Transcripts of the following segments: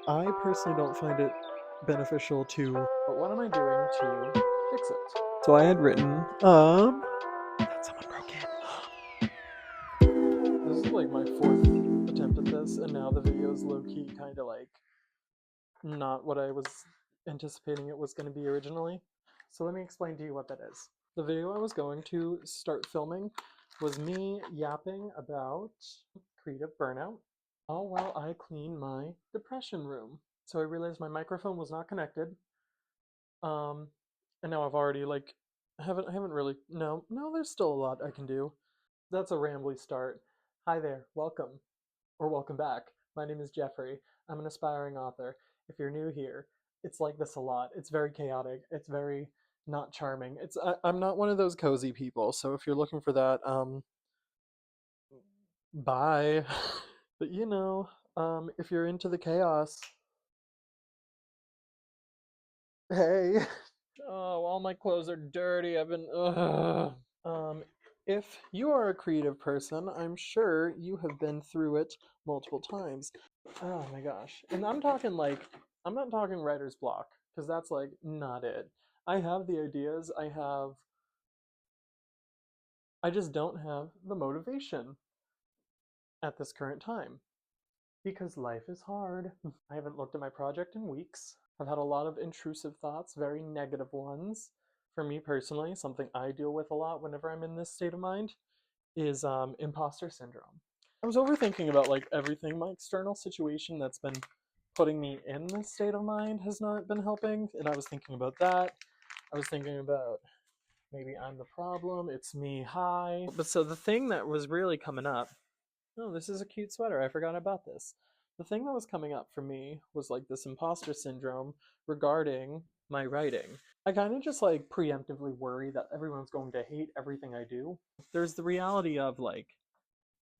I personally don't find it beneficial to. But what am I doing to fix it? So I had written, I thought someone broke in. This is like my fourth attempt at this, and now the video is low key kind of like not what I was anticipating it was going to be originally. So let me explain to you what that is. The video I was going to start filming was me yapping about creative burnout. Oh, while I clean my depression room. So I realized my microphone was not connected. Um, and now I've already like haven't really no there's still a lot I can do. That's a rambly start. Hi there, welcome or welcome back. My name is Jeffrey. I'm an aspiring author. If you're new here, it's like this a lot. It's very chaotic. It's very not charming. I'm not one of those cozy people. So if you're looking for that, bye. But if you're into the chaos, hey. Oh, all my clothes are dirty. I've been ugh. If you are a creative person, I'm sure you have been through it multiple times. Oh my gosh. And I'm not talking writer's block, because that's like not it. I have the ideas, I just don't have the motivation at this current time because life is hard. I haven't looked at my project in weeks. I've had a lot of intrusive thoughts, very negative ones. For me personally, something I deal with a lot whenever I'm in this state of mind is imposter syndrome. I was overthinking about like everything. My external situation that's been putting me in this state of mind has not been helping, and I was thinking about that. I was thinking about maybe I'm the problem, it's me, hi. But so the thing that was really coming up, oh, this is a cute sweater, I forgot about this. The thing that was coming up for me was like this imposter syndrome regarding my writing. I kind of just like preemptively worry that everyone's going to hate everything I do. There's the reality of like,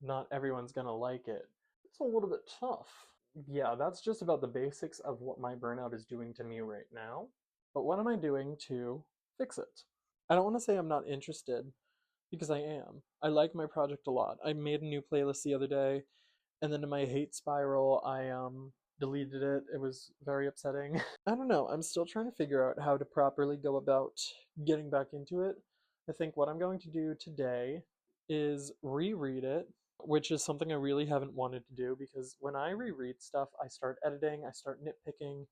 not everyone's gonna like it. It's a little bit tough. Yeah, that's just about the basics of what my burnout is doing to me right now. But what am I doing to fix it? I don't want to say I'm not interested because I am. I like my project a lot. I made a new playlist the other day, and then in my hate spiral, I deleted it. It was very upsetting. I don't know. I'm still trying to figure out how to properly go about getting back into it. I think what I'm going to do today is reread it, which is something I really haven't wanted to do because when I reread stuff, I start editing, I start nitpicking,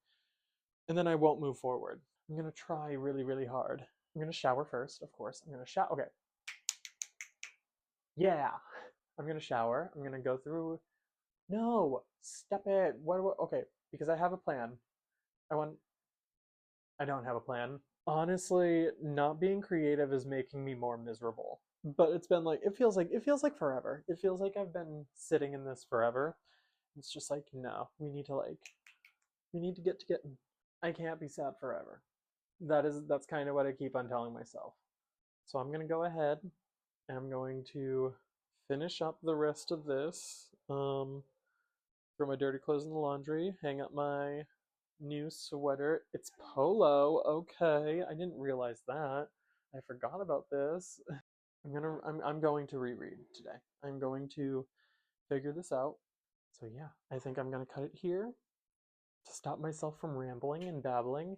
and then I won't move forward. I'm gonna try really, really hard. I'm gonna shower first, of course. I'm gonna shower. Okay. Yeah. I'm gonna shower. I'm gonna go through. No, step it. Okay, because I have a plan. I want. I don't have a plan. Honestly, not being creative is making me more miserable. But it's been like it feels like forever. It feels like I've been sitting in this forever. It's just like no, we need to get to getting. I can't be sad forever. That's kind of what I keep on telling myself. So I'm gonna go ahead and I'm going to finish up the rest of this. Throw my dirty clothes in the laundry, hang up my new sweater. It's polo. Okay, I didn't realize that. I forgot about this. I'm going to reread today. I'm going to figure this out. So yeah, I think I'm gonna cut it here to stop myself from rambling and babbling.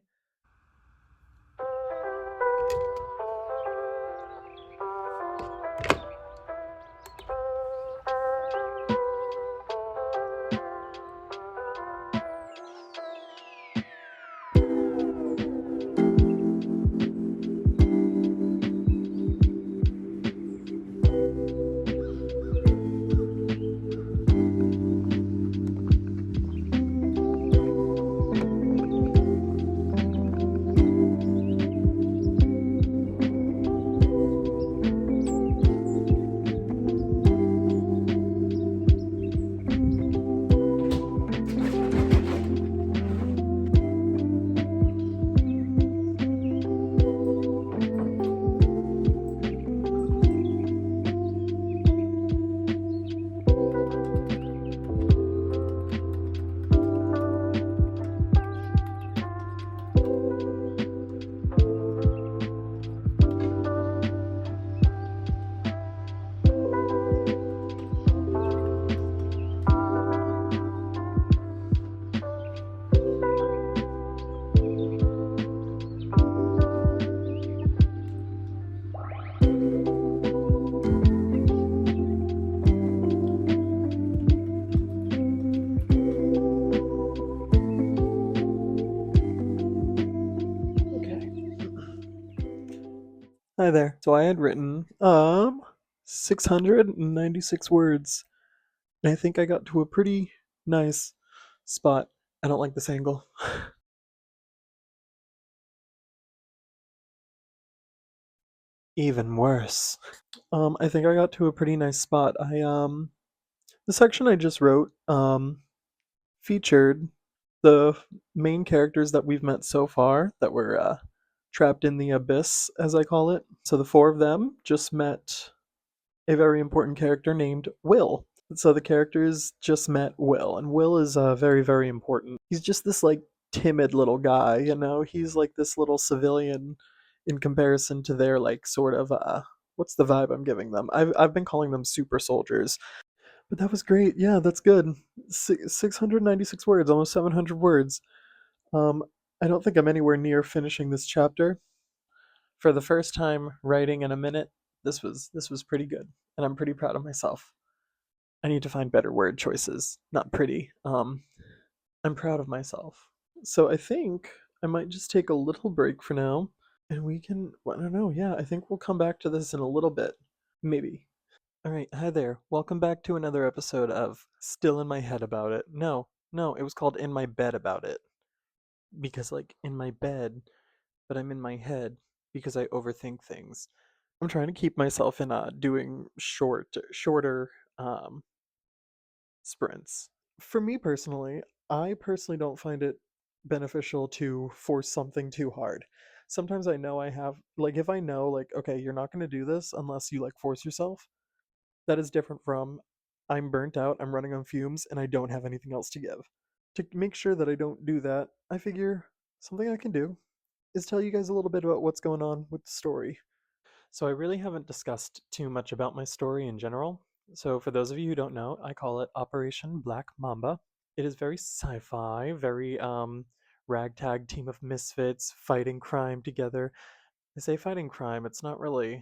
Hi there. So I had written 696 words. And I think I got to a pretty nice spot. I don't like this angle. Even worse. I think I got to a pretty nice spot. The section I just wrote featured the main characters that we've met so far that were trapped in the abyss, as I call it. So the four of them just met a very important character named Will. So the characters just met Will, and Will is very, very important. He's just this like timid little guy, you know. He's like this little civilian in comparison to their like sort of what's the vibe I'm giving them? I've been calling them super soldiers, but that was great. Yeah, that's good. 696 words, almost 700 words. Um, I don't think I'm anywhere near finishing this chapter. For the first time writing in a minute, this was pretty good, and I'm pretty proud of myself. I need to find better word choices. Not pretty. I'm proud of myself. So I think I might just take a little break for now, and we can. Well, I don't know. Yeah, I think we'll come back to this in a little bit. Maybe. All right. Hi there. Welcome back to another episode of Still in My Head About It. No, no, it was called In My Bed About It. Because, like, in my bed, but I'm in my head because I overthink things. I'm trying to keep myself in doing shorter um, sprints. For me personally, I personally don't find it beneficial to force something too hard. Sometimes I know I have, like, if I know, like, okay, you're not going to do this unless you, like, force yourself, that is different from I'm burnt out, I'm running on fumes, and I don't have anything else to give. To make sure that I don't do that, I figure something I can do is tell you guys a little bit about what's going on with the story. So I really haven't discussed too much about my story in general. So for those of you who don't know, I call it Operation Black Mamba. It is very sci-fi, very ragtag team of misfits fighting crime together. I say fighting crime, it's not really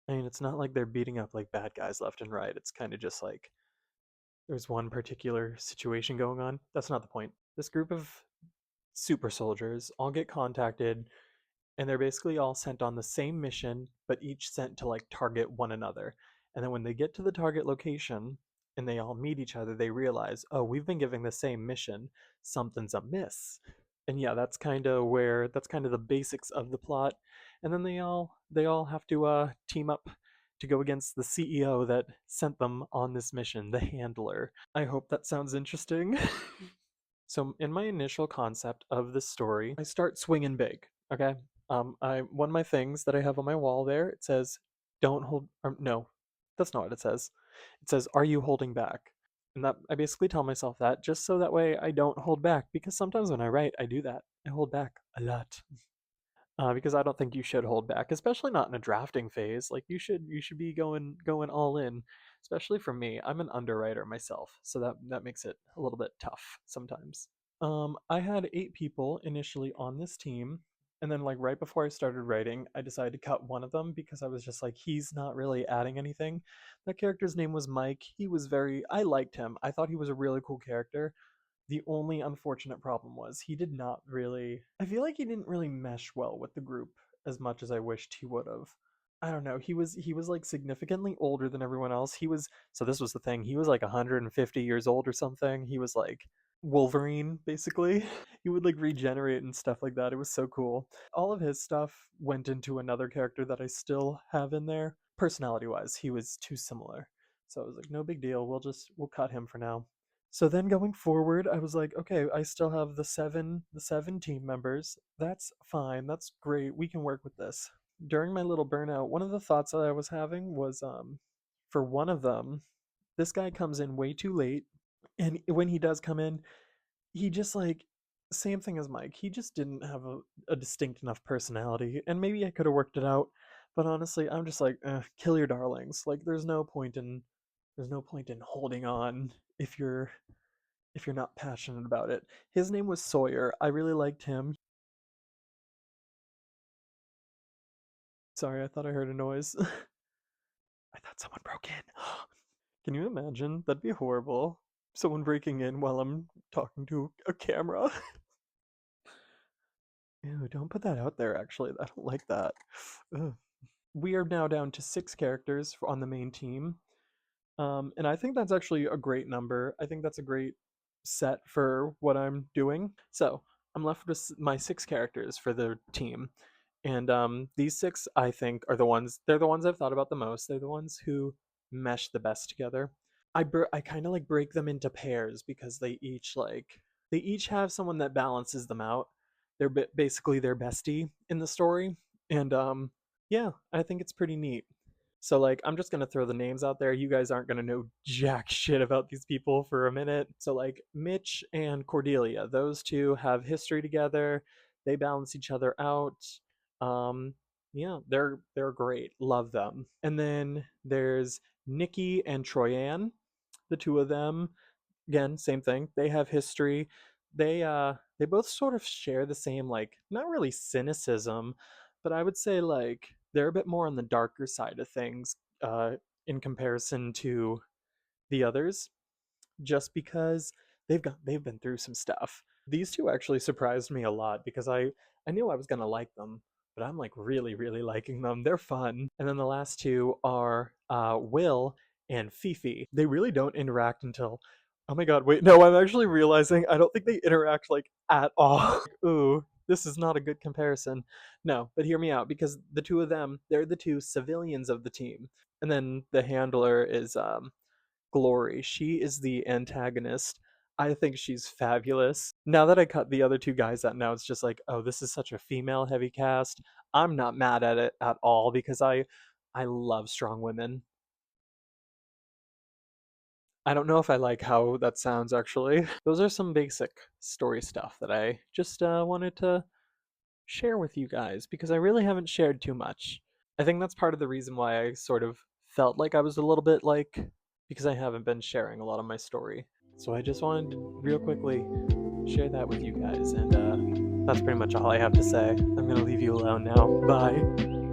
I mean, it's not like they're beating up like bad guys left and right. It's kind of just like there's one particular situation going on. That's not the point. This group of super soldiers all get contacted and they're basically all sent on the same mission, but each sent to like target one another. And then when they get to the target location and they all meet each other, they realize, oh, we've been giving the same mission. Something's amiss. And yeah, that's kind of the basics of the plot. And then they all have to team up to go against the CEO that sent them on this mission, the handler. I hope that sounds interesting. So in my initial concept of the story, I start swinging big. Okay, I one of my things that I have on my wall there. It says, "Don't hold." Or, no, that's not what it says. It says, "Are you holding back?" And that I basically tell myself that just so that way I don't hold back because sometimes when I write, I do that. I hold back a lot because I don't think you should hold back, especially not in a drafting phase. Like you should be going all in. Especially for me, I'm an underwriter myself, so that makes it a little bit tough sometimes. I had 8 people initially on this team, and then like right before I started writing, I decided to cut one of them because I was just like, he's not really adding anything. That character's name was Mike. I liked him. I thought he was a really cool character. The only unfortunate problem was he did not really. I feel like he didn't really mesh well with the group as much as I wished he would have. I don't know. He was like significantly older than everyone else. So this was the thing. He was like 150 years old or something. He was like Wolverine basically. He would like regenerate and stuff like that. It was so cool. All of his stuff went into another character that I still have in there. Personality wise, he was too similar. So I was like, no big deal. We'll cut him for now. So then going forward, I was like, okay, I still have the seven team members. That's fine. That's great. We can work with this. During my little burnout, one of the thoughts that I was having was for one of them, this guy comes in way too late, and when he does come in, he just like same thing as Mike. He just didn't have a distinct enough personality, and maybe I could have worked it out, but honestly, I'm just like, kill your darlings. Like, there's no point in holding on if you're not passionate about it. His name was Sawyer. I really liked him. Sorry, I thought I heard a noise. I thought someone broke in. Can you imagine? That'd be horrible. Someone breaking in while I'm talking to a camera. Ew, don't put that out there, actually. I don't like that. Ugh. We are now down to 6 characters on the main team. And I think that's actually a great number. I think that's a great set for what I'm doing. So I'm left with my 6 characters for the team. And these 6, I think, they're the ones I've thought about the most. They're the ones who mesh the best together. I kind of like break them into pairs because they each have someone that balances them out. They're basically their bestie in the story, and yeah, I think it's pretty neat. So like I'm just gonna throw the names out there. You guys aren't gonna know jack shit about these people for a minute. So like Mitch and Cordelia, those two have history together. They balance each other out. Um, yeah, they're great. Love them. And then there's Nikki and Troyanne, the two of them. Again, same thing. They have history. They both sort of share the same, like, not really cynicism, but I would say like they're a bit more on the darker side of things in comparison to the others, just because they've been through some stuff. These two actually surprised me a lot because I knew I was gonna like them, but I'm like really liking them. They're fun. And then the last two are Will and Fifi. They really don't interact until, oh my god, wait, no, I'm actually realizing I don't think they interact like at all. Ooh, this is not a good comparison. No, but hear me out, because the two of them, they're the two civilians of the team. And then the handler is Glory. She is the antagonist. I think she's fabulous. Now that I cut the other two guys out, now it's just like, oh, this is such a female heavy cast. I'm not mad at it at all because I love strong women. I don't know if I like how that sounds actually. Those are some basic story stuff that I just wanted to share with you guys because I really haven't shared too much. I think that's part of the reason why I sort of felt like I was a little bit like, because I haven't been sharing a lot of my story. So I just wanted to real quickly share that with you guys, and that's pretty much all I have to say. I'm gonna leave you alone now. Bye.